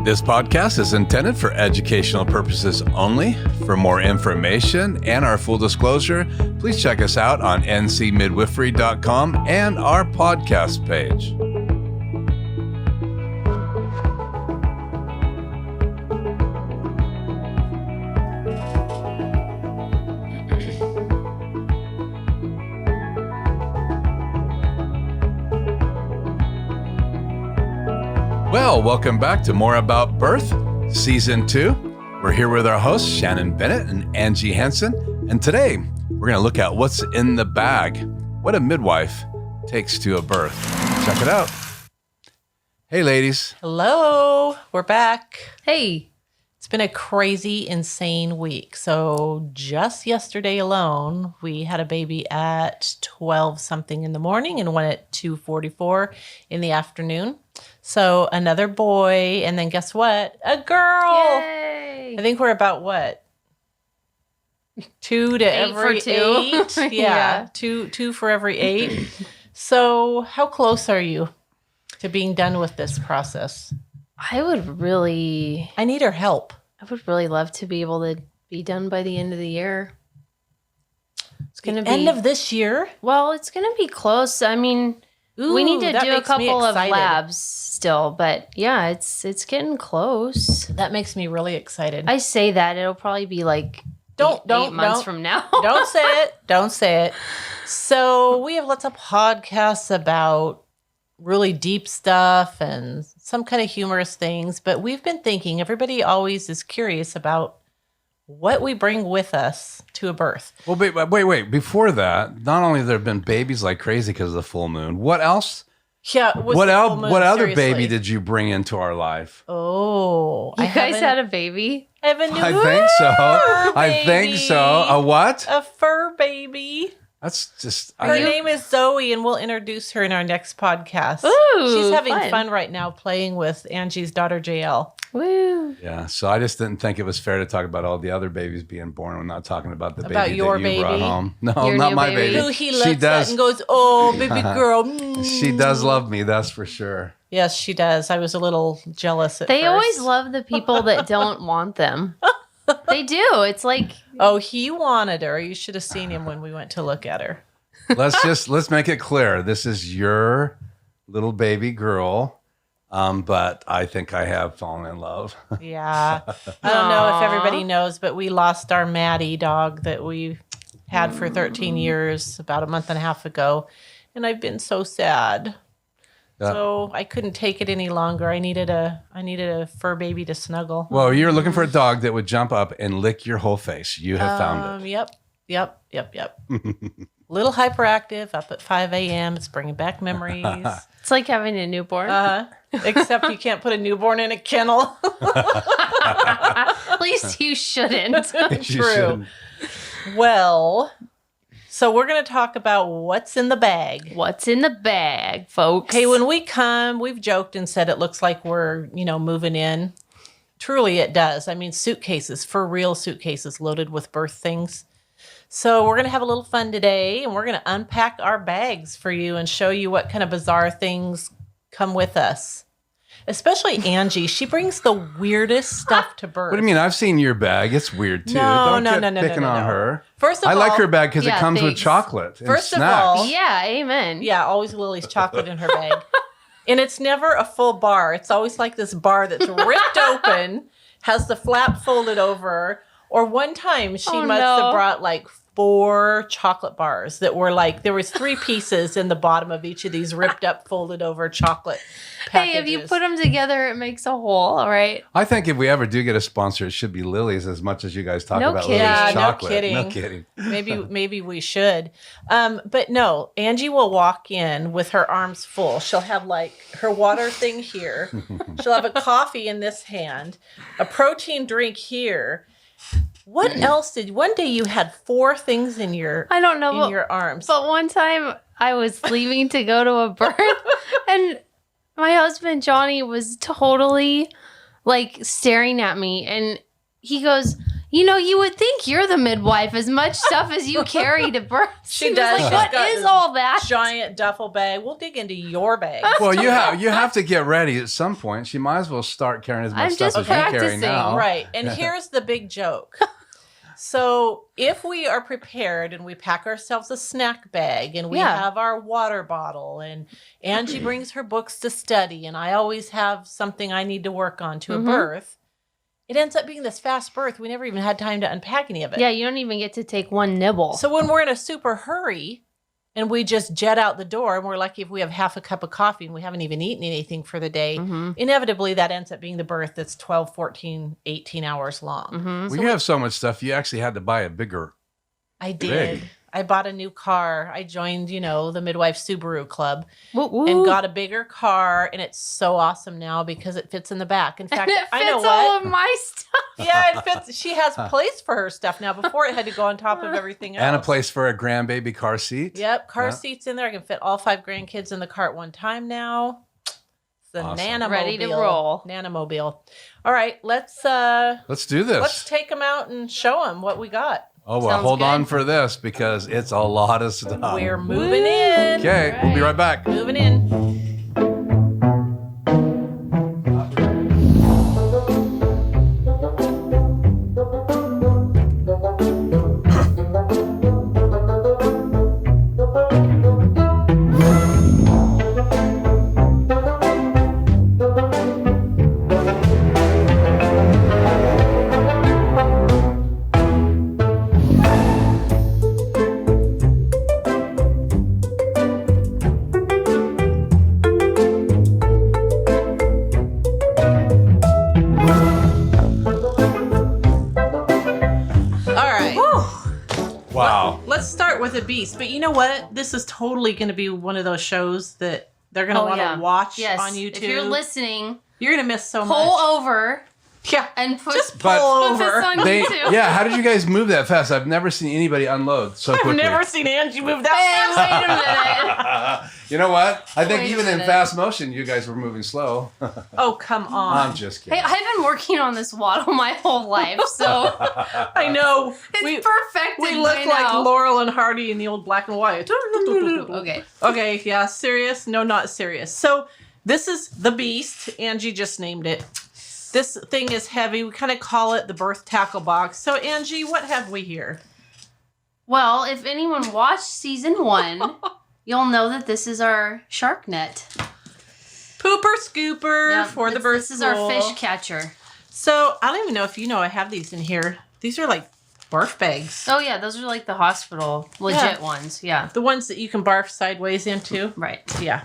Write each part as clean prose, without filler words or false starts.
This podcast is intended for educational purposes only. For more information and our full disclosure, please check us out on ncmidwifery.com and our podcast page. Well, welcome back to More About Birth, Season 2. We're here with our hosts, Shannon Bennett and Angie Henson. And today, we're going to look at what's in the bag, what a midwife takes to a birth. Check it out. Hey, ladies. Hello. We're back. Hey. It's been a crazy, insane week. So just yesterday alone, we had a baby at 12 something in the morning and one at 2:44 in the afternoon. So another boy, and then guess what? A girl. Yay. I think we're about what? 2 to every 8. Yeah. Two for every 8. So how close are you to being done with this process? I would really love to be able to be done by the end of the year. It's going to be end of this year? Well, it's going to be close. I mean, we need to do a couple of labs still, but yeah, it's getting close. That makes me really excited. I say that it'll probably be like eight months from now. Don't say it. So we have lots of podcasts about really deep stuff and some kind of humorous things, but we've been thinking, everybody always is curious about what we bring with us to a birth. Well, wait. Before that, not only have there been babies like crazy because of the full moon, what else? Yeah. What other baby did you bring into our life? Oh, you guys had a baby? I have a new I think so. A what? A fur baby. That's just... Her name is Zoe, and we'll introduce her in our next podcast. Ooh, she's having fun right now playing with Angie's daughter, JL. Woo. Yeah, so I just didn't think it was fair to talk about all the other babies being born. We're not talking about the baby that you brought home. No, not my baby. Who he looks at and goes, oh, baby girl. She does love me, that's for sure. Yes, she does. I was a little jealous at first. They always love the people that don't want them. They do. It's like... Oh, he wanted her. You should have seen him when we went to look at her. Let's make it clear. This is your little baby girl, but I think I have fallen in love. Yeah. I don't know if everybody knows, but we lost our Maddie dog that we had for 13 years about a month and a half ago, and I've been so sad. Yeah. So I couldn't take it any longer. I needed a fur baby to snuggle. Well, you're looking for a dog that would jump up and lick your whole face. You have found it. Yep. Little hyperactive, up at 5 a.m. It's bringing back memories. It's like having a newborn. Except you can't put a newborn in a kennel. At least you shouldn't. True. Well... So we're going to talk about what's in the bag. What's in the bag, folks? Hey, when we come, we've joked and said it looks like we're, moving in. Truly, it does. I mean, suitcases, for real suitcases loaded with birth things. So we're going to have a little fun today, and we're going to unpack our bags for you and show you what kind of bizarre things come with us. Especially Angie. She brings the weirdest stuff to birth. What do you mean? I've seen your bag. It's weird, too. No. Picking on her. First of all, I like her bag because it comes with chocolate and First snacks. of all, yeah, amen. Yeah, always Lily's chocolate in her bag. And it's never a full bar. It's always like this bar that's ripped open, has the flap folded over. Or one time she must have brought like 4 chocolate bars that were like, there was 3 pieces in the bottom of each of these ripped up, folded over chocolate packages. Hey, if you put them together, it makes a whole, all right? I think if we ever do get a sponsor, it should be Lily's as much as you guys talk about Lily's chocolate. No kidding. Maybe we should. But no, Angie will walk in with her arms full. She'll have like her water thing here. She'll have a coffee in this hand, a protein drink here. What else one day you had 4 things in your your arms. But one time I was leaving to go to a birth and my husband Johnny was totally like staring at me and he goes, You would think you're the midwife. As much stuff as you carry to birth. She does. Like, She's what got is this all that? giant duffel bag. We'll dig into your bag. Well, you have to get ready at some point. She might as well start carrying as much I'm stuff just as you carry practicing. now. Right. And here's the big joke. So if we are prepared and we pack ourselves a snack bag and we have our water bottle and Angie brings her books to study and I always have something I need to work on to a birth, it ends up being this fast birth. We never even had time to unpack any of it. Yeah, you don't even get to take one nibble. So when we're in a super hurry and we just jet out the door and we're lucky if we have half a cup of coffee and we haven't even eaten anything for the day, inevitably that ends up being the birth that's 12, 14, 18 hours long. Well, you have so much stuff, you actually had to buy a bigger. I did. Big. I bought a new car. I joined, the Midwife Subaru Club Woo-woo. and got a bigger car. And it's so awesome now because it fits in the back. In fact, And it I know fits what. all of my stuff. Yeah, it fits. She has place for her stuff now. Before it had to go on top of everything else. And a place for a grandbaby car seat. Yep, car Yeah. seats in there. I can fit all 5 grandkids in the car at one time now. It's the Awesome. Nanomobile. Ready to roll. Nanomobile. All right, let's do this. let's take them out and show them what we got. Oh, well, Sounds hold on good. for this because it's a lot of stuff. We're moving in. Okay, we'll be right back. Moving in. Wow. Let's start with a beast. But you know what? This is totally going to be one of those shows that they're going to want to watch on YouTube. If you're listening, you're going to miss so pull much. over Yeah. and put, Just But- pull put this over. on They, YouTube. yeah, how did you guys move that fast? I've never seen anybody unload so I've quickly. never seen Angie move Hey, that wait a minute. You know what? I think Wait a even in minute. fast motion, you guys were moving slow. fast. Oh, come on. I'm just kidding. Hey, I've been working on this waddle my whole life, so I know. it's perfect. We look like Laurel and Hardy in the old black and white. Okay. Okay, yeah, serious? No, not serious. So this is the beast. Angie just named it. This thing is heavy. We kind of call it the birth tackle box. So Angie, what have we here? Well, if anyone watched season 1, you'll know that this is our shark net. Pooper scooper for the birth This is our pool. fish catcher. So I don't even know if you know I have these in here. These are like barf bags. Oh yeah, those are like the hospital legit ones. Yeah. The ones that you can barf sideways into. Right. Yeah.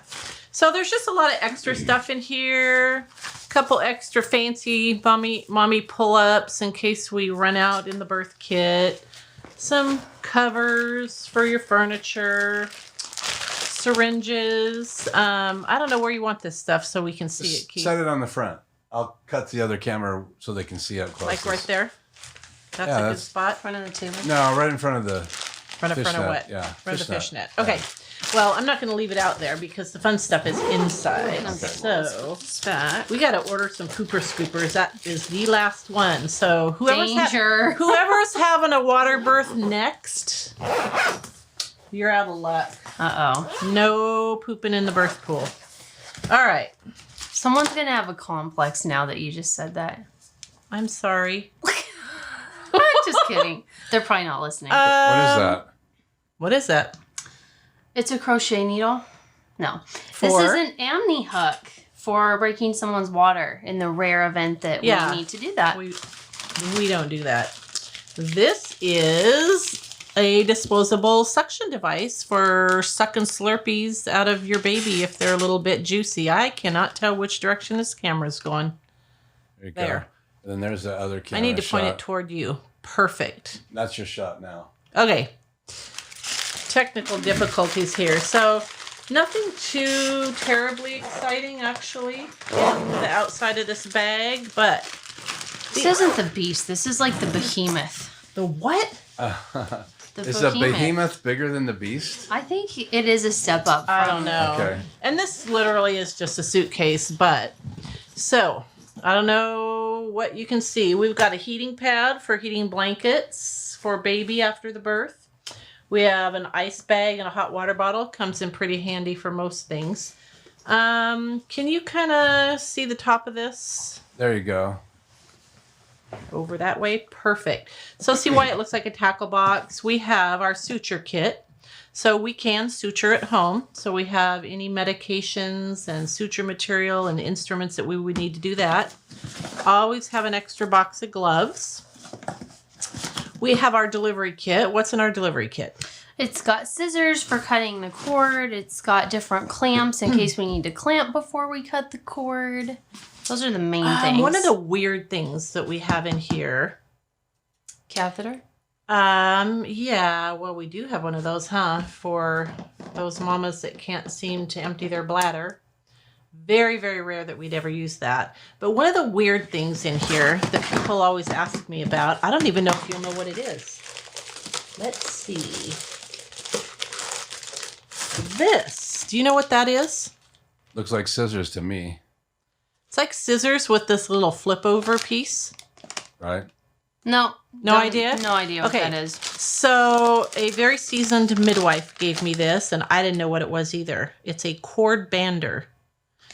So there's just a lot of extra stuff in here. Couple extra fancy mommy pull-ups in case we run out in the birth kit. Some covers for your furniture. Syringes. I don't know where you want this stuff so we can see it, Keith. Set it on the front. I'll cut the other camera so they can see up close. Like right there? That's Yeah, a good that's- spot. Front of the table. No, right in front of the Front of fishnet. what? Yeah, Front of the fishnet. fishnet. Okay. Well, I'm not going to leave it out there because the fun stuff is inside. Okay. So It's back. we got to order some pooper scoopers. That is the last one. So Danger. whoever's having a water birth next, you're out of luck. Uh-oh. No pooping in the birth pool. All right. Someone's going to have a complex now that you just said that. I'm sorry. I'm just kidding. They're probably not listening. What is that? What is that? It's a crochet needle. No. For? This is an amni hook for breaking someone's water in the rare event that Yeah. we need to do that. We don't do that. This is a disposable suction device for sucking Slurpees out of your baby if they're a little bit juicy. I cannot tell which direction this camera's going. There you go. There. And then there's the other camera I need to point shot. it toward you. Perfect. That's your shot now. Okay. Technical difficulties here. So nothing too terribly exciting actually in the outside of this bag, but This isn't the beast. This is like the behemoth. the what? The Is the behemoth bigger than the beast? I think it is a step up. I from- don't know. Okay. And this literally is just a suitcase, but so I don't know what you can see, we've got a heating pad for heating blankets for baby after the birth. We have an ice bag and a hot water bottle. Comes in pretty handy for most things. Can you kind of see the top of this? There you go. Over that way. Perfect. So see why it looks like a tackle box? We have our suture kit. So we can suture at home. So we have any medications and suture material and instruments that we would need to do that. Always have an extra box of gloves. We have our delivery kit. What's in our delivery kit? It's got scissors for cutting the cord. It's got different clamps in case we need to clamp before we cut the cord. Those are the main things. One of the weird things that we have in here. Catheter? Yeah, well, we do have one of those, For those mamas that can't seem to empty their bladder. Very, very rare that we'd ever use that. But one of the weird things in here that people always ask me about, I don't even know if you'll know what it is. Let's see. This. Do you know what that is? Looks like scissors to me. It's like scissors with this little flip over piece. Right? No. No idea? No idea what that is. So a very seasoned midwife gave me this, and I didn't know what it was either. It's a cord bander.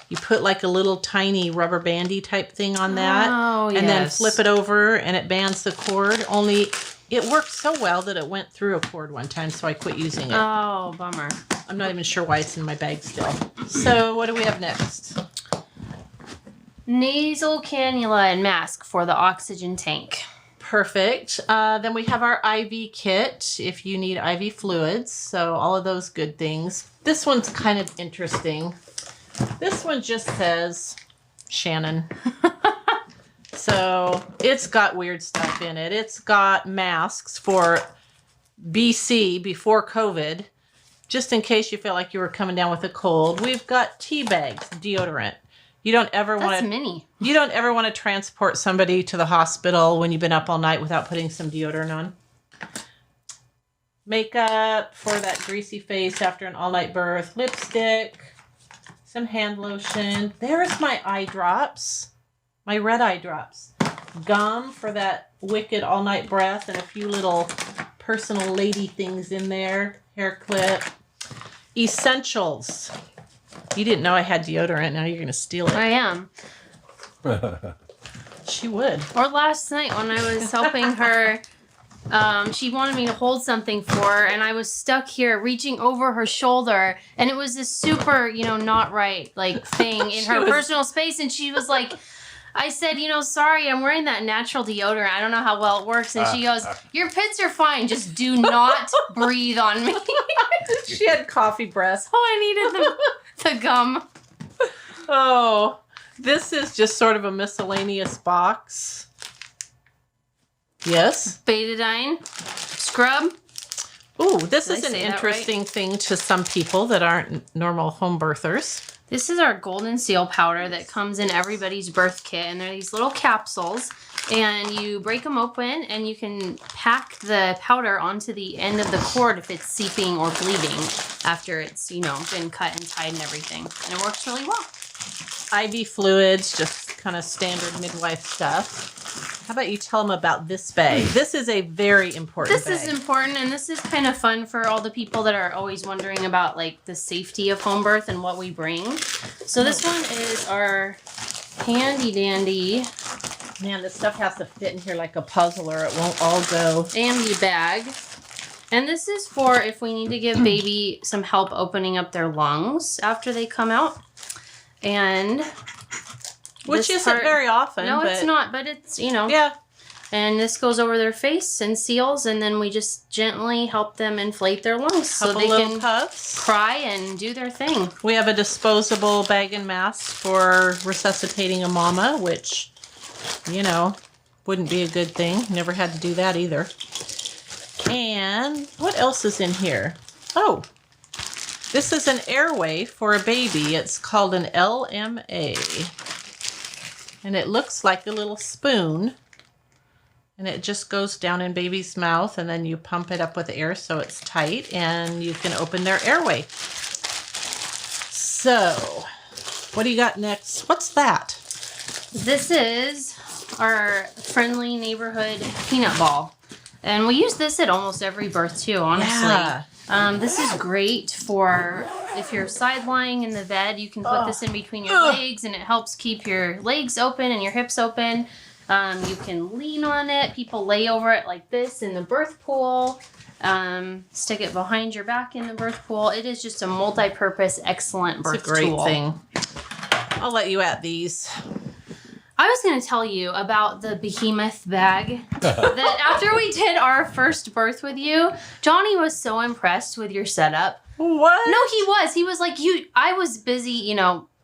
You put like a little tiny rubber bandy type thing on that, and then flip it over, and it bands the cord. Only it worked so well that it went through a cord one time, so I quit using it. Oh, bummer. I'm not even sure why it's in my bag still. So what do we have next? Nasal cannula and mask for the oxygen tank. Perfect. Then we have our IV kit if you need IV fluids. So all of those good things. This one's kind of interesting. This one just says Shannon. So it's got weird stuff in it. It's got masks for BC, before COVID, just in case you felt like you were coming down with a cold. We've got tea bags, deodorant. You don't ever want to. Mini. You don't ever want to transport somebody to the hospital when you've been up all night without putting some deodorant on. Makeup for that greasy face after an all-night birth. Lipstick. Some hand lotion. There's my eye drops. My red eye drops. Gum for that wicked all-night breath, and a few little personal lady things in there. Hair clip. Essentials. You didn't know I had deodorant. Now you're going to steal it. I am. She would. Or last night when I was helping her, she wanted me to hold something for her, and I was stuck here reaching over her shoulder, and it was this super, not right, thing in her personal space, and she was like, I said, sorry, I'm wearing that natural deodorant. I don't know how well it works. And she goes, your pits are fine. Just do not breathe on me. She had coffee breath. Oh, I needed the gum. Oh, this is just sort of a miscellaneous box. Yes. Betadine. Scrub. Ooh, this is an interesting thing to some people that aren't normal home birthers. This is our golden seal powder that comes in everybody's birth kit, and they're these little capsules, and you break them open, and you can pack the powder onto the end of the cord if it's seeping or bleeding after it's, been cut and tied and everything, and it works really well. IV fluids, just kind of standard midwife stuff. How about you tell them about this bag? This is a very important bag. This is important, and this is kind of fun for all the people that are always wondering about, the safety of home birth and what we bring. So this one is our handy dandy. Man, this stuff has to fit in here like a puzzle or it won't all go. Ambi bag. And this is for if we need to give baby some help opening up their lungs after they come out. And... which isn't very often. No, it's not, but it's, Yeah. And this goes over their face and seals, and then we just gently help them inflate their lungs so they can cry and do their thing. We have a disposable bag and mask for resuscitating a mama, which, wouldn't be a good thing. Never had to do that either. And what else is in here? Oh, this is an airway for a baby. It's called an LMA. And it looks like a little spoon. And it just goes down in baby's mouth, and then you pump it up with air so it's tight, and you can open their airway. So, what do you got next? What's that? This is our friendly neighborhood peanut ball. And we use this at almost every birth too, honestly. Yeah. This is great for if you're side lying in the bed, you can put this in between your legs and it helps keep your legs open and your hips open. You can lean on it. People lay over it like this in the birth pool. Stick it behind your back in the birth pool. It is just a multi-purpose, excellent birth tool. It's a great thing. I'll let you at these. I was going to tell you about the behemoth bag. That after we did our first birth with you, Johnny was so impressed with your setup. What? No, he was. He was like, I was busy,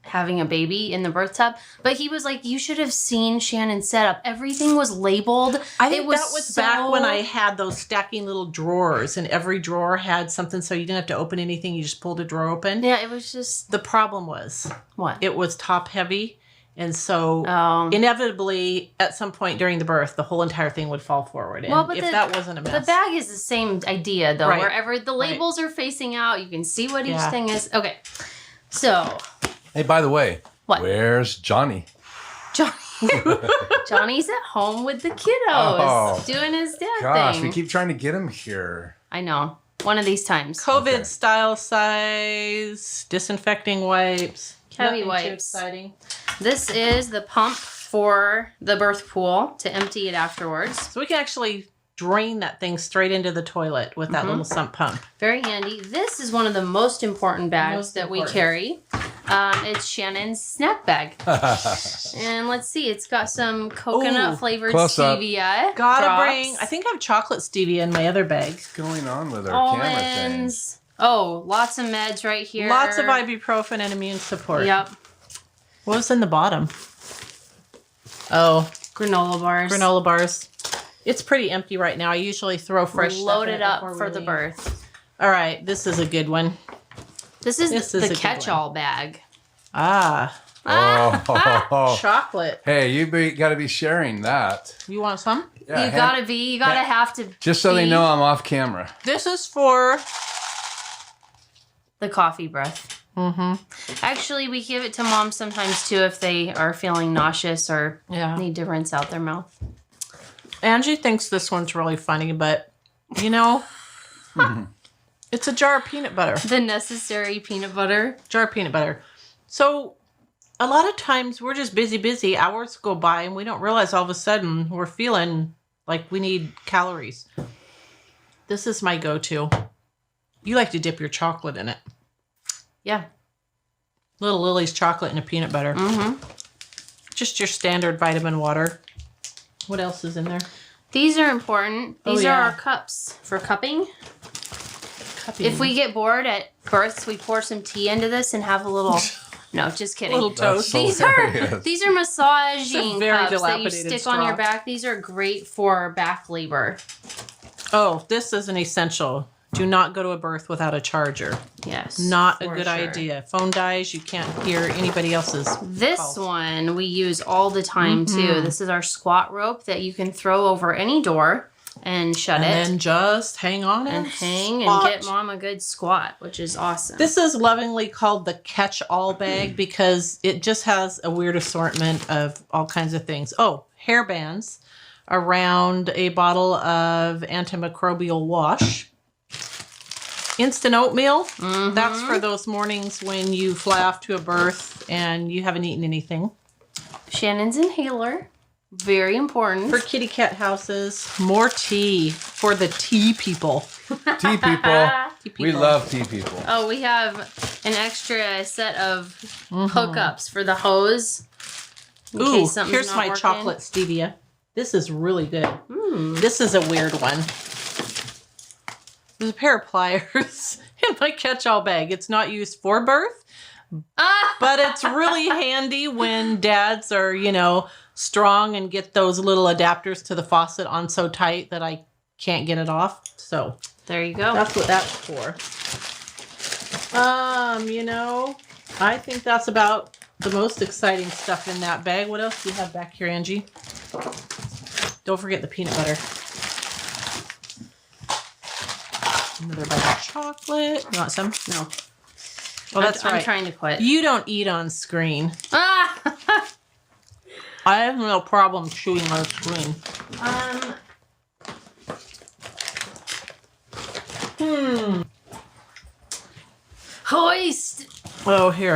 having a baby in the birth tub, but he was like, you should have seen Shannon's setup. Everything was labeled. I think that was back when I had those stacking little drawers, and every drawer had something, so you didn't have to open anything. You just pulled a drawer open. Yeah, it was just... The problem was... What? It was top heavy, and so inevitably, at some point during the birth, the whole entire thing would fall forward. And if that wasn't a mess... The bag is the same idea, though. Right. Wherever the labels are facing out, you can see what each thing is. Okay, so... Hey, by the way, what? Where's Johnny? Johnny's at home with the kiddos, doing his dad Gosh, thing. we keep trying to get him here. I know. One of these times. COVID style size, disinfecting wipes. Heavy Nothing wipes. too exciting. This is the pump for the birth pool to empty it afterwards. So we can actually drain that thing straight into the toilet with that little sump pump. Very handy. This is one of the most important bags we carry. It's Shannon's snack bag. And let's see, it's got some coconut flavored stevia. I think I have chocolate stevia in my other bag. What's going on with our camera thing? Almonds. Oh, lots of meds right here. Lots of ibuprofen and immune support. Yep. What was in the bottom? Oh, Granola bars. granola bars. It's pretty empty right now. I usually throw fresh stuff Load in it up before we for the leave. birth. All right, this is a good one. This is a the good catch-all bag. Oh. Chocolate. Hey, you got to be sharing that. You want some? Yeah, You gotta have to. Just so they know I'm off camera. This is for the coffee breath. Actually, we give it to moms sometimes too if they are feeling nauseous or need to rinse out their mouth. Angie thinks this one's really funny, but it's a jar of peanut butter. The necessary peanut butter. Jar of peanut butter. So a lot of times we're just busy. Hours go by and we don't realize all of a sudden we're feeling like we need calories. This is my go-to. You like to dip your chocolate in it. Yeah. Little Lily's chocolate and a peanut butter. Just your standard vitamin water. What else is in there? These are important. These are our cups for cupping. If we get bored at births, we pour some tea into this and have a little... No, just kidding. Little toast. These are massaging very cups that you dilapidated stick on your straw. back. These are great for back labor. Oh, this is an essential. Do not go to a birth without a charger. Yes. Not a good idea. Phone dies, you can't hear anybody else's This calls. one we use all the time too. This is our squat rope that you can throw over any door and shut it. And then just hang on and hang squat. and get mom a good squat, which is awesome. This is lovingly called the catch-all bag because it just has a weird assortment of all kinds of things. Oh, hair bands around a bottle of antimicrobial wash. Instant oatmeal. That's for those mornings when you fly off to a birth and you haven't eaten anything. Shannon's inhaler. Very important. For kitty cat houses. More tea for the tea people. Tea people. We love tea people. Oh, we have an extra set of hookups for the hose. Ooh, here's my chocolate stevia. This is really good. This is a weird one. There's a pair of pliers in my catch-all bag. It's not used for birth, but it's really handy when dads are, strong and get those little adapters to the faucet on so tight that I can't get it off. So there you go. That's what that's for. I think that's about the most exciting stuff in that bag. What else do you have back here, Angie? Don't forget the peanut butter. Another bag of chocolate. You want some? No. Oh, that's right. I'm trying to quit. You don't eat on screen. I have no problem chewing on the screen. Hoist. Oh, here.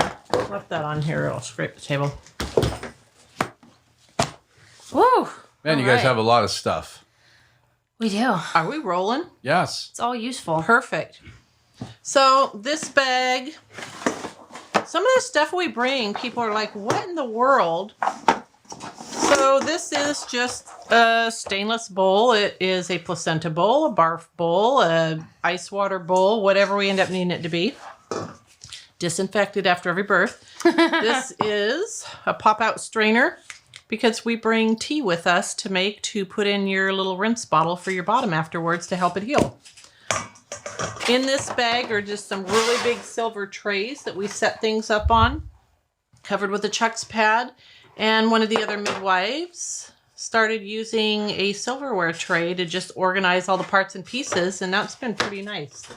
Left that on here. I'll scrape the table. Woo. Man, you guys have a lot of stuff. We do. Are we rolling? Yes. It's all useful. Perfect. So this bag, some of the stuff we bring, people are like, what in the world? So this is just a stainless bowl. It is a placenta bowl, a barf bowl, a ice water bowl, whatever we end up needing it to be. Disinfected after every birth. This is a pop-out strainer because we bring tea with us to put in your little rinse bottle for your bottom afterwards to help it heal. In this bag are just some really big silver trays that we set things up on, covered with a Chuck's pad. And one of the other midwives started using a silverware tray to just organize all the parts and pieces, and that's been pretty nice.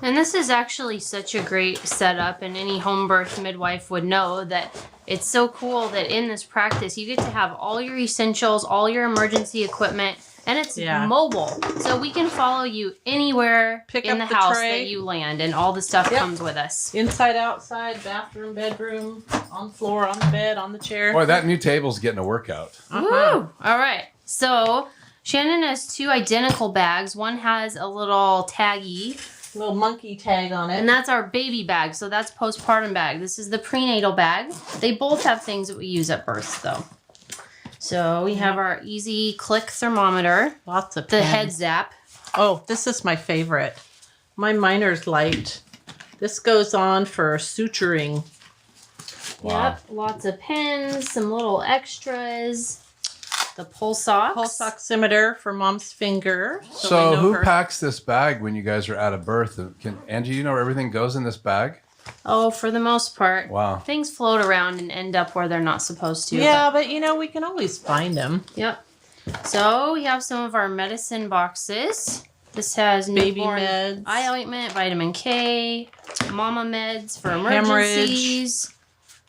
And this is actually such a great setup, and any home birth midwife would know that it's so cool that in this practice you get to have all your essentials, all your emergency equipment, and it's mobile. So we can follow you anywhere in the house that you land, and all the stuff comes with us. Inside, outside, bathroom, bedroom, on the floor, on the bed, on the chair. Boy, that new table's getting a workout. Woo! All right. So Shannon has 2 identical bags. One has a little taggy. Little monkey tag on it. And that's our baby bag. So that's postpartum bag. This is the prenatal bag. They both have things that we use at birth, though. So we have our easy click thermometer. Lots of the pens. head zap. Oh, this is my favorite. My miner's light. This goes on for suturing. Wow. Yep. Lots of pens, some little extras. The pulse ox. Pulse oximeter for mom's finger. So we know who her. packs this bag when you guys are out of birth? Can Angie, you know where everything goes in this bag? Oh, for the most part. Wow. Things float around and end up where they're not supposed to. Yeah, but you know, we can always find them. Yep. So we have some of our medicine boxes. This has Baby newborn meds. eye ointment, vitamin K, mama meds for emergencies,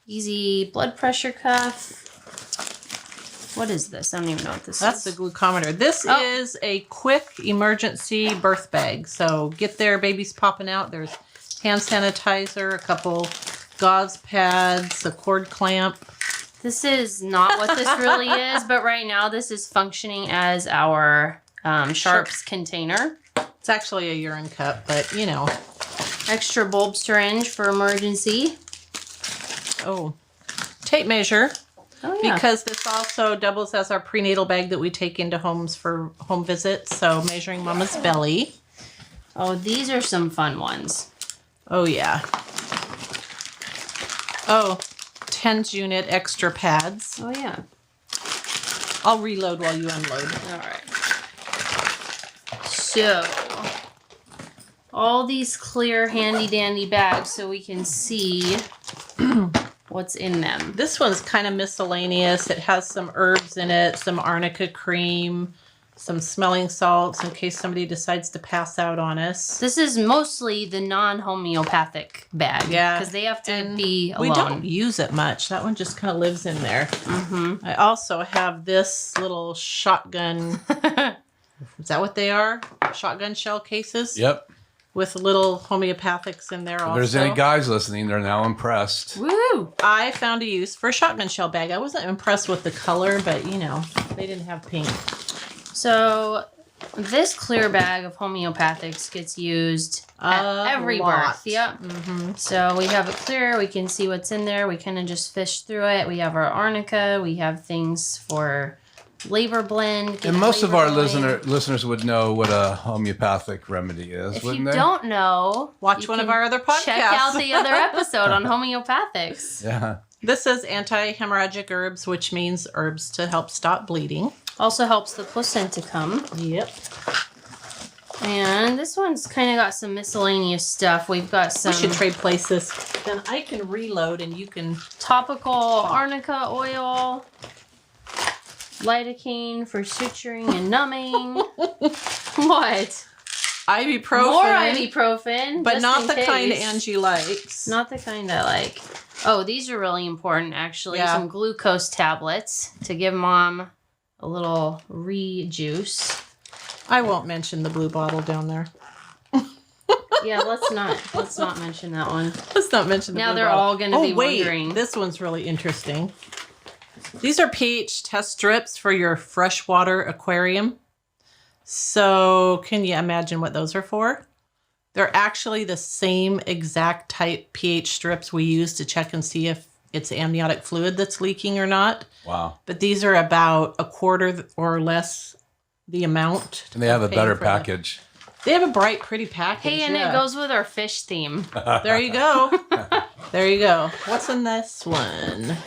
easy blood pressure cuff. What is this? I don't even know what this That's is. the glucometer. This is a quick emergency birth bag. So get there, baby's popping out. There's hand sanitizer, a couple gauze pads, a cord clamp. This is not what this really is, but right now this is functioning as our sharps container. It's actually a urine cup, but you know. Extra bulb syringe for emergency. Oh, tape measure. Oh, yeah. Because this also doubles as our prenatal bag that we take into homes for home visits. So measuring mama's belly. Oh, these are some fun ones. Oh, yeah. Oh, 10's unit extra pads. Oh, yeah. I'll reload while you unload. All right. So, all these clear handy dandy bags so we can see what's in them. This one's kind of miscellaneous. It has some herbs in it, some arnica cream, some smelling salts in case somebody decides to pass out on us. This is mostly the non-homeopathic bag. Yeah. Because they have to be alone. We don't use it much. That one just kind of lives in there. Mm-hmm. I also have this little shotgun. Is that what they are? Shotgun shell cases? Yep. With little homeopathics in there also. If there's any guys listening, they're now impressed. Woo! I found a use for a shotgun shell bag. I wasn't impressed with the color, but you know, they didn't have pink. So this clear bag of homeopathics gets used at every birth. Yep. Mm-hmm. So we have it clear. We can see what's in there. We kind of just fish through it. We have our arnica. We have things for labor blend. And most of our going. listeners would know what a homeopathic remedy is, If wouldn't you they? don't know, Watch you one of can our other podcasts. Check out the other episode on homeopathics. Yeah. This is anti-hemorrhagic herbs, which means herbs to help stop bleeding. Also helps the placenta come. Yep. And this one's kind of got some miscellaneous stuff. We've got some We should trade places. Then I can reload and you can... topical arnica oil, lidocaine for suturing and numbing. What? Ibuprofen. More ibuprofen. But just not in the kind case. Angie likes. Not the kind I like. Oh, these are really important, actually. Yeah. Some glucose tablets to give Mom a little re-juice. I won't mention the blue bottle down there. Yeah, let's not mention that one. Let's not mention the Now blue they're bottle. all going to be wondering. This one's really interesting. These are pH test strips for your freshwater aquarium. So can you imagine what those are for? They're actually the same exact type pH strips we use to check and see if it's amniotic fluid that's leaking or not. Wow. But these are about a quarter or less the amount. And they have a of better paying for package. They have a bright, pretty package. Hey, and it goes with our fish theme. There you go. There you go. What's in this one?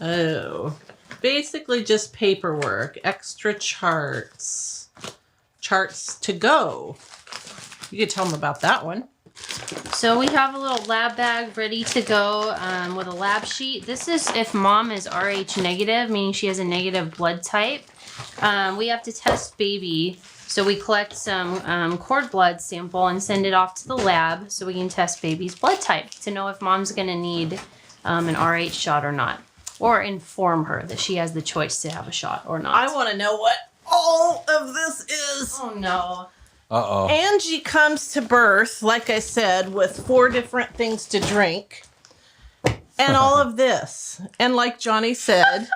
Oh, basically just paperwork, extra charts, charts to go. You could tell them about that one. So we have a little lab bag ready to go with a lab sheet. This is if Mom is Rh negative, meaning she has a negative blood type. We have to test baby. So we collect some cord blood sample and send it off to the lab so we can test baby's blood type to know if Mom's going to need an Rh shot or not. Or inform her that she has the choice to have a shot or not. I want to know what all of this is. Oh, no. Uh-oh. Angie comes to birth, like I said, with 4 different things to drink. And all of this. And like Johnny said,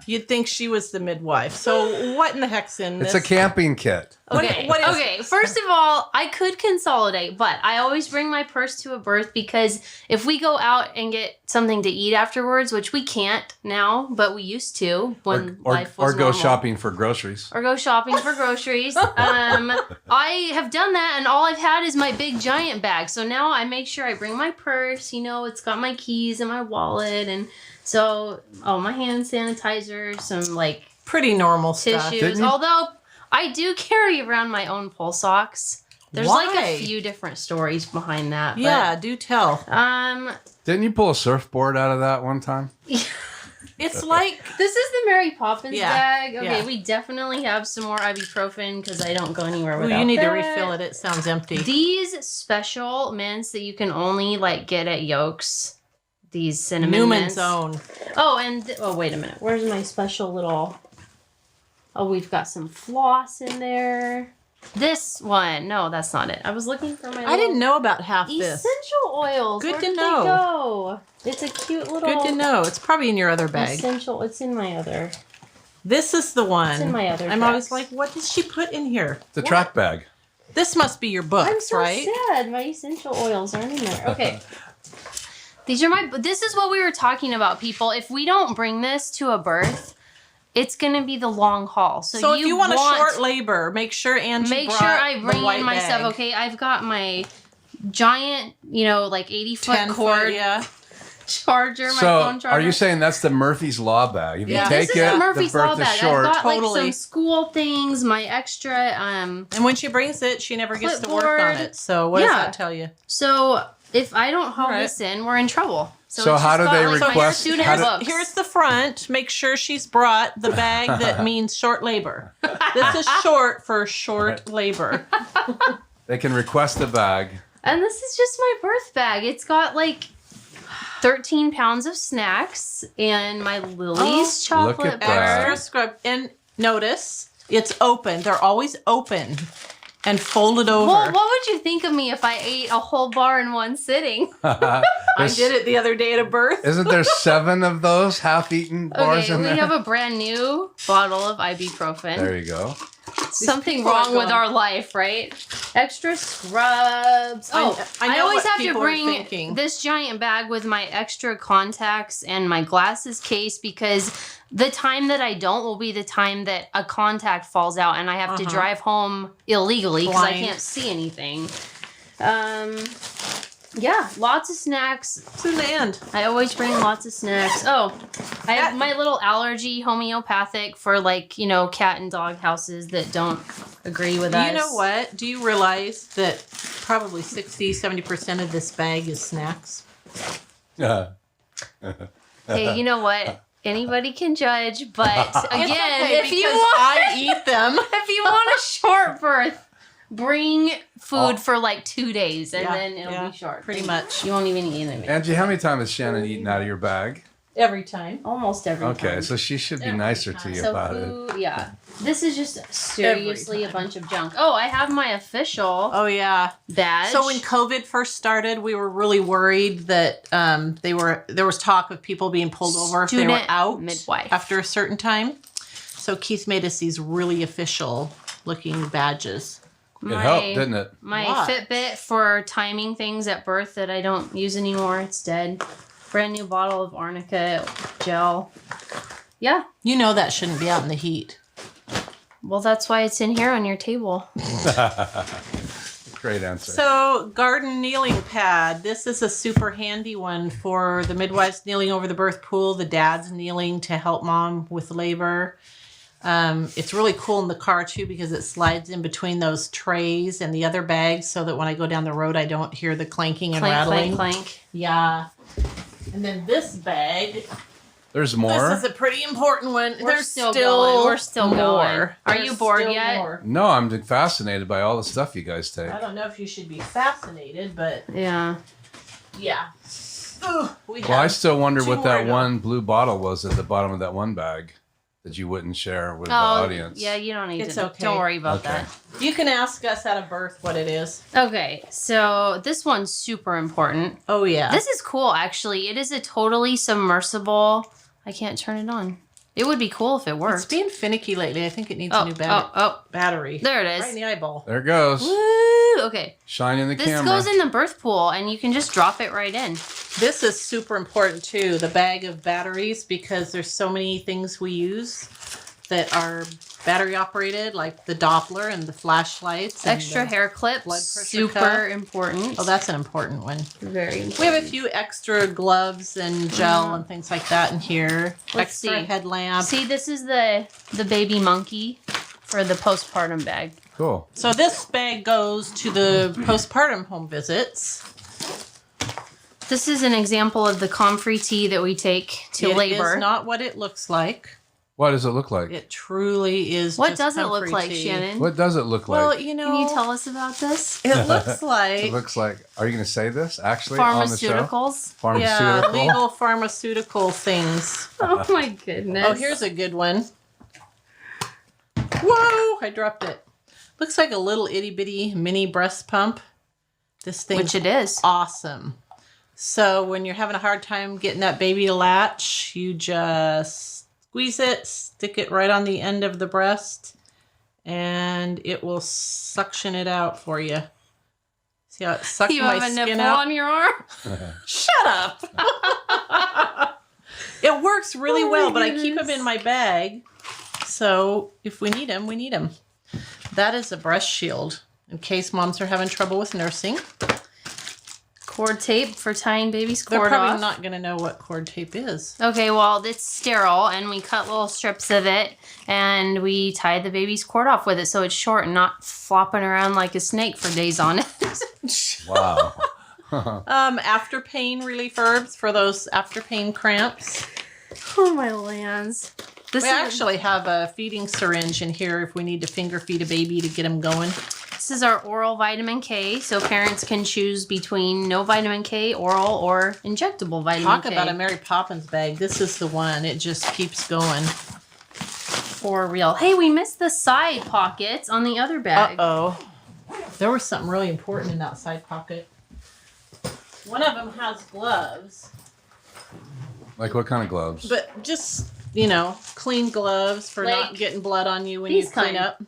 you'd think she was the midwife. So what in the heck's in this? It's a camping kit. Okay. What is- Okay. First of all, I could consolidate, but I always bring my purse to a birth because if we go out and get something to eat afterwards, which we can't now, but we used to when life was Or go normal. shopping for groceries. Or go shopping for groceries. I have done that, and all I've had is my big giant bag. So now I make sure I bring my purse. You know, it's got my keys and my wallet, and so my hand sanitizer, some like pretty normal stuff. tissues. Although I do carry around my own pulse ox. There's like Why? a few different stories behind that. Yeah, do tell. But, Didn't you pull a surfboard out of that one time? It's like, this is the Mary Poppins Yeah, bag. Okay, yeah. we definitely have some more ibuprofen because I don't go anywhere ooh, without you need to that. refill it. It sounds empty. These special mints that you can only like get at Yolks. These cinnamon Newman's mints. Own. Oh, and wait a minute. Where's my special little? Oh, we've got some floss in there. This one. No, that's not it. I was looking for my. I didn't know about half essential this. oils. Good Where to did know. They go? It's a cute little. Good to know. It's probably in your other bag. Essential. It's in my other. This is the one. It's in my other. I'm bags. always like, what did she put in here? The What? track bag. This must be your books, I'm so right? sad. My essential oils aren't in there. Okay. These are my. This is what we were talking about, people. If we don't bring this to a birth, it's gonna be the long haul. So if you want a short labor, make sure Angie make brought sure I the bring white in my bag. stuff. Okay, I've got my giant, like 80-foot 10 cord foot, yeah. charger. My So, phone charger. are you saying that's the Murphy's Law bag? If you Yeah. take this is it, a Murphy's the birth Law is bag. short. I've got like Totally. some school things, my extra. And when she brings it, she never gets to work on Clipboard. it. So what does Yeah. that tell you? So if I don't haul All right. this in, we're in trouble. So it's how just do they got, like, my request- student how do- books. Here's the front. Make sure she's brought the bag that means short labor. This is short for short labor. They can request a bag. And this is just my birth bag. It's got like 13 pounds of snacks and my Lily's Look chocolate at bar. that. Extra scrub. And notice, it's open. They're always open and folded over. Well, what would you think of me if I ate a whole bar in one sitting? I did it the other day at a birth. Isn't there 7 of those half-eaten bars Okay, in we there? have a brand new bottle of ibuprofen. There you go. Something people are wrong with going- our life, right? Extra scrubs. Oh, I know always what have to people are bring thinking. this giant bag with my extra contacts and my glasses case because the time that I don't will be the time that a contact falls out and I have to drive home illegally because I Blind. can't see anything. Yeah, lots of snacks. It's in the end. I always bring lots of snacks. Oh, I have my little allergy homeopathic for cat and dog houses that don't agree with us. You know what? Do you realize that probably 60-70% of this bag is snacks? Yeah. Hey, you know what? Anybody can judge, but It's again, okay, if you because want, I eat them. if you want a short birth, bring food for like 2 days and Yeah, then it'll yeah, be short. pretty much. You won't even eat anything. Angie, how many times has Shannon eaten out of your bag? Every time. Almost every time. Okay, so she should be nicer to you So about it. food, yeah. This is just seriously a bunch of junk. Oh, I have my official Oh yeah. badge. So when COVID first started, we were really worried that there was talk of people being pulled over if they were Student out midwife. after a certain time. So Keith made us these really official looking badges. It helped, didn't it? My What? Fitbit for timing things at birth that I don't use anymore. It's dead. Brand new bottle of Arnica gel. Yeah. You know that shouldn't be out in the heat. Well, that's why it's in here on your table. Great answer. So garden kneeling pad. This is a super handy one for the midwives kneeling over the birth pool, the dads kneeling to help mom with labor. It's really cool in the car too because it slides in between those trays and the other bags so that when I go down the road I don't hear the clanking and Clank, rattling. clank, clank. Yeah. And then this bag, There's more. this is a pretty important one. We're There's still going. We're still more. going. Are There's you bored still yet? more. No, I'm fascinated by all the stuff you guys take. I don't know if you should be fascinated, but Yeah. yeah. Ooh, Well, I still wonder two what more that to go. one blue bottle was at the bottom of that one bag that you wouldn't share with the audience. Yeah, you don't need It's to. okay. Don't worry about Okay. that. You can ask us out of birth what it is. Okay, so this one's super important. Oh yeah. This is cool, actually. It is a totally submersible. I can't turn it on. It would be cool if it worked. It's being finicky lately. I think it needs oh, a new battery. oh, Battery. there it is. Right in the eyeball. There it goes. Woo! Okay. Shine in the This camera. goes in the birth pool, and you can just drop it right in. This is super important too, the bag of batteries, because there's so many things we use that are battery operated, like the Doppler and the flashlights. and Extra the- hair clips, blood pressure super cuff. important. Oh, that's an important one. Very important. We have a few extra gloves and gel and things like that in here. Let's extra see. headlamp. See, this is the baby monkey for the postpartum bag. Cool. So this bag goes to the postpartum home visits. This is an example of the comfrey tea that we take to It labor. is not what it looks like. What does it look like? It truly is. What just does it look comfrey like, tea. Shannon? What does it look like? Well, you know, Can you tell us about this? it looks like It looks like. Are you going to say this actually on the show? Pharmaceuticals. yeah, Pharmaceutical. legal pharmaceutical things. Oh my goodness. Oh, here's a good one. Whoa! I dropped it. Looks like a little itty bitty mini breast pump. This thing's Which it is. awesome. So when you're having a hard time getting that baby to latch, you just squeeze it, stick it right on the end of the breast, and it will suction it out for you. See how it sucked You my have a skin nipple out? on your arm? Shut up! It works really Oh my well, but I keep them goodness. in my bag. So if we need them, we need them. That is a breast shield in case moms are having trouble with nursing. Cord tape for tying baby's They're cord probably off. not going to know what cord tape is. Okay, well, it's sterile, and we cut little strips of it, and we tied the baby's cord off with it so it's short and not flopping around like a snake for days on end. Wow. After pain relief herbs for those after pain cramps. Oh, my lands. This We actually have a feeding syringe in here if we need to finger feed a baby to get them going. This is our oral vitamin K, so parents can choose between no vitamin K, oral, or injectable vitamin Talk K. about a Mary Poppins bag. This is the one. It just keeps going. For real. Hey, we missed the side pockets on the other bag. Uh-oh. There was something really important in that side pocket. One of them has gloves, Like what kind of gloves? but just, you know, clean gloves for not Like getting blood on you when you these clean kind. up.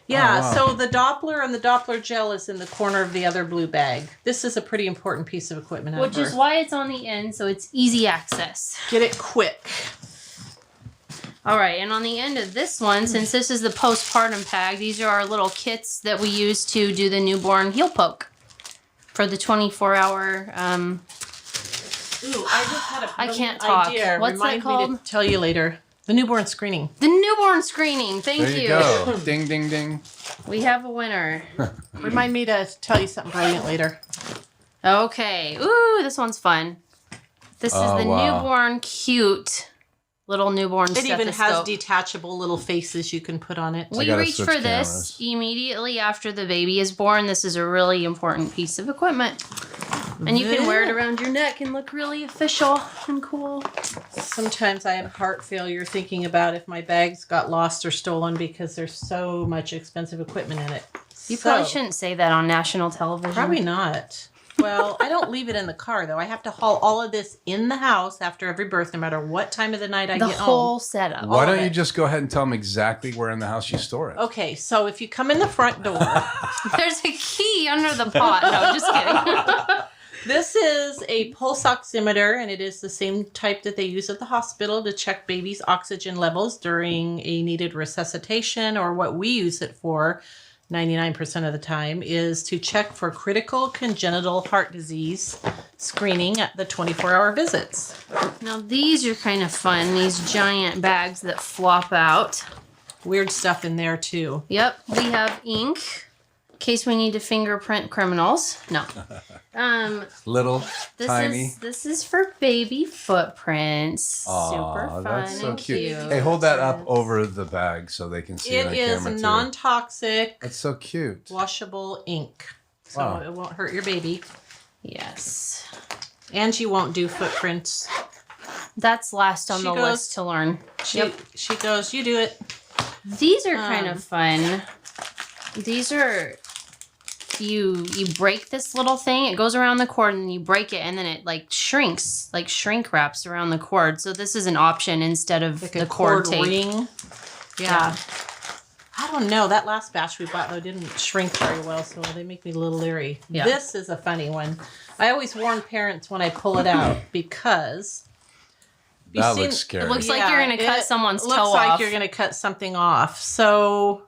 Yeah, Oh, wow. so the Doppler and the Doppler gel is in the corner of the other blue bag. This is a pretty important piece of equipment. at Which is birth. why it's on the end, so it's easy access. Get it quick. All right, and on the end of this one, since this is the postpartum pack, these are our little kits that we use to do the newborn heel poke for the 24-hour. Ooh, I just had a I can't brilliant talk. idea. What's Remind that me called? to tell you later. The newborn screening. The newborn screening. Thank there you go. Ding, ding, ding. We have a winner. Remind me to tell you something brilliant later. Okay. Ooh, this one's fun. This is Oh, the wow. newborn cute little newborn It stethoscope. even has detachable little faces you can put on it. We gotta reach switch for cameras. this immediately after the baby is born. This is a really important piece of equipment. And you can wear it around your neck and look really official and cool. Sometimes I have heart failure thinking about if my bags got lost or stolen because there's so much expensive equipment in it. You probably shouldn't say that on national television. Probably not. Well, I don't leave it in the car, though. I have to haul all of this in the house after every birth, no matter what time of the night I The get whole home. setup. Why of don't you it. just go ahead and tell them exactly where in the house you store it? Okay, so if you come in the front door, There's a key under the pot. No, just kidding. this is a pulse oximeter, and it is the same type that they use at the hospital to check babies' oxygen levels during a needed resuscitation, or what we use it for 99% of the time is to check for critical congenital heart disease screening at the 24-hour visits. Now these are kind of fun. These giant bags that flop out. Weird stuff in there, too. Yep, we have ink in case we need to fingerprint criminals. No. Little, tiny. This is for baby footprints. Aw, Super fun. that's so and cute. Hey, hold that up over the bag so they can see It the is camera too. non-toxic, That's so cute. washable ink. So Wow. it won't hurt your baby. Yes. And you won't do footprints. That's last on She the goes- list to learn. She goes, you do it. These are kind of fun. These are you break this little thing, it goes around the cord and you break it and then it like shrinks, like shrink wraps around the cord. So this is an option instead of Like the a cord cord tape. ring. Yeah. I don't know. That last batch we bought, though, didn't shrink very well, so they make me a little leery. Yeah. This is a funny one. I always warn parents when I pull it out because... you've That seen- looks scary. It looks like you're gonna cut someone's toe looks like off. you're going to cut something off. So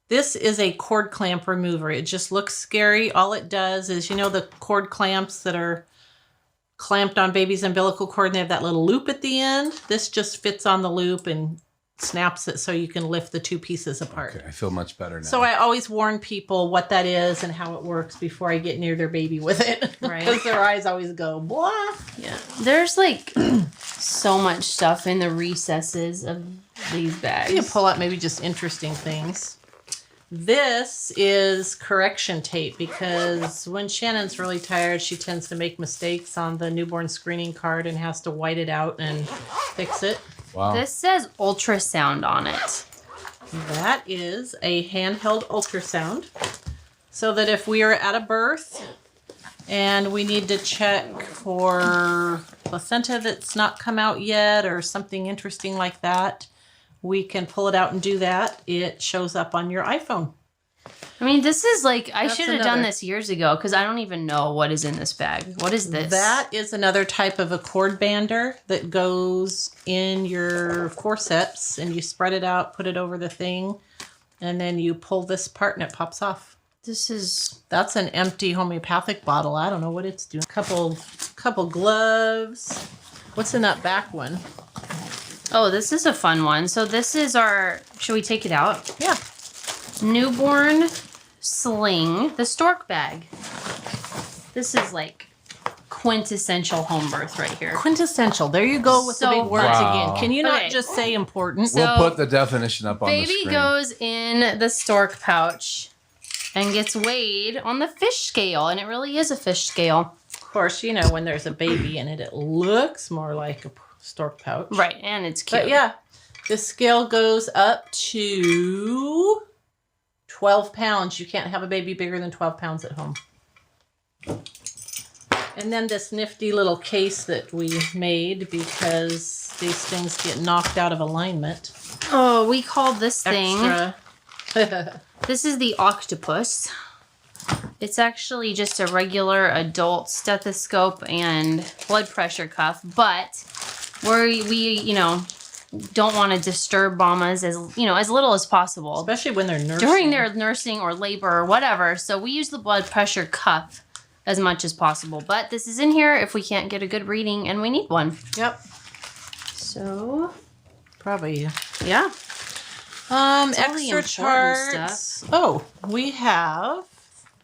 this is a cord clamp remover. It just looks scary. All it does is, you know, the cord clamps that are clamped on baby's umbilical cord and they have that little loop at the end. This just fits on the loop and snaps it so you can lift the two pieces apart. Okay, I feel much better now. So I always warn people what that is and how it works before I get near their baby with it. Right. Because their eyes always go, blah. Yeah. There's like so much stuff in the recesses of these bags. You can pull out maybe just interesting things. This is correction tape because when Shannon's really tired, she tends to make mistakes on the newborn screening card and has to white it out and fix it. wow. This says ultrasound on it. That is a handheld ultrasound. So that if we are at a birth and we need to check for placenta that's not come out yet or something interesting like that, we can pull it out and do that. It shows up on your iPhone. I mean, this is like, I That's should have done another. this years ago because I don't even know what is in this bag. What is this? That is another type of a cord bander that goes in your forceps and you spread it out, put it over the thing, and then you pull this part and it pops off. This is, That's an empty homeopathic bottle. I don't know what it's doing. Couple gloves. What's in that back one? oh, this is a fun one. So this is our, should we take it out? Yeah. Newborn sling, the Stork bag. This is like quintessential home birth right here. Quintessential. There you go with So the big words Wow. again. Can you not Okay. just say important? So- We'll put the definition up on the Baby screen. goes in the Stork pouch and gets weighed on the fish scale, and it really is a fish scale. Of course, you know, when there's a baby in it, it looks more like a stork pouch. Right, and it's cute. But yeah, the scale goes up to 12 pounds. You can't have a baby bigger than 12 pounds at home. And then this nifty little case that we made because these things get knocked out of alignment. Oh, we called this thing. Extra. This is the octopus. It's actually just a regular adult stethoscope and blood pressure cuff, but we you know, don't want to disturb mamas as little as possible Especially when they're nursing. during their nursing or labor or whatever. So we use the blood pressure cuff as much as possible. But this is in here if we can't get a good reading and we need one. Yep. So Probably. yeah. all the Extra important charts. Oh, we have.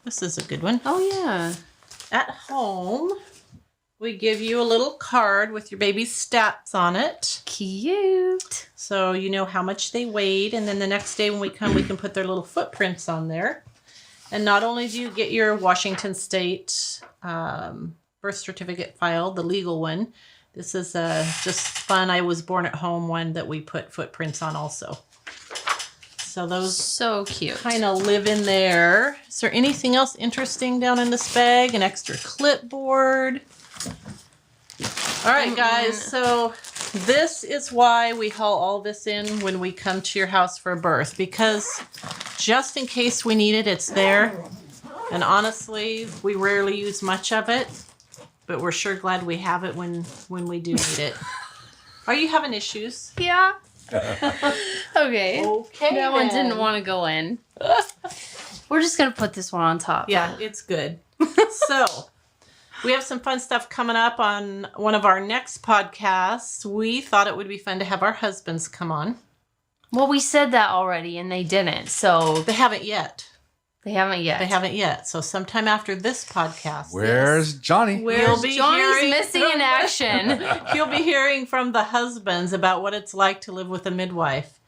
This is a good one. Oh yeah. At home, we give you a little card with your baby's stats on it. Cute. So you know how much they weighed. And then the next day when we come, we can put their little footprints on there. And not only do you get your Washington State birth certificate filed, the legal one, this is just fun. I was born at home one that we put footprints on also. So those So cute. kind of live in there. Is there anything else interesting down in this bag? An extra clipboard. All right, guys. So this is why we haul all this in when we come to your house for a birth, because just in case we need it, it's there. And honestly, we rarely use much of it, but we're sure glad we have it when we do need it. Are you having issues? Yeah. Okay. Okay. That one then. didn't want to go in. We're just going to put this one on top. Yeah, it's good. So, we have some fun stuff coming up on one of our next podcasts. We thought it would be fun to have our husbands come on. Well, we said that already and they didn't. So They haven't yet. they haven't yet. They haven't yet. So, sometime after this podcast. Where's Johnny? You'll be Johnny's hearing missing in action. You'll be hearing from the husbands about what it's like to live with a midwife.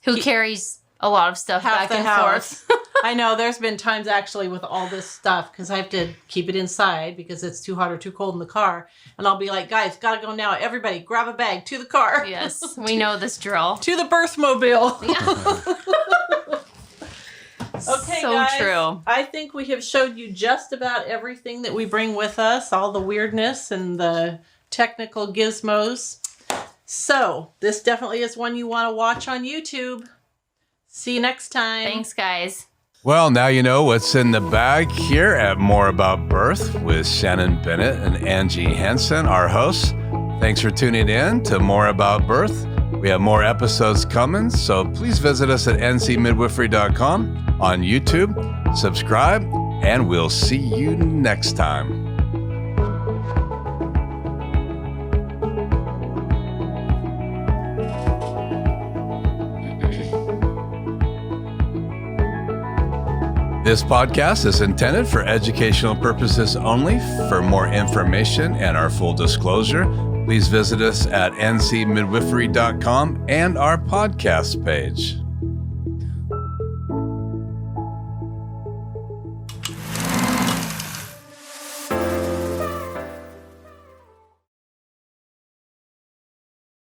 Who carries a lot of stuff Half back the and house. forth. I know there's been times actually with all this stuff because I have to keep it inside because it's too hot or too cold in the car. And I'll be like, guys, gotta go now. Everybody grab a bag to the car. Yes, we know this drill. To the birth mobile. Okay, So guys, true. I think we have showed you just about everything that we bring with us, all the weirdness and the technical gizmos. So, this definitely is one you want to watch on YouTube. See you next time. Thanks, guys. Well, now you know what's in the bag here at More About Birth with Shannon Bennett and Angie Hansen, our hosts. Thanks for tuning in to More About Birth. We have more episodes coming, so please visit us at ncmidwifery.com, on YouTube, subscribe, and we'll see you next time. This podcast is intended for educational purposes only. For more information and our full disclosure, please visit us at ncmidwifery.com and our podcast page.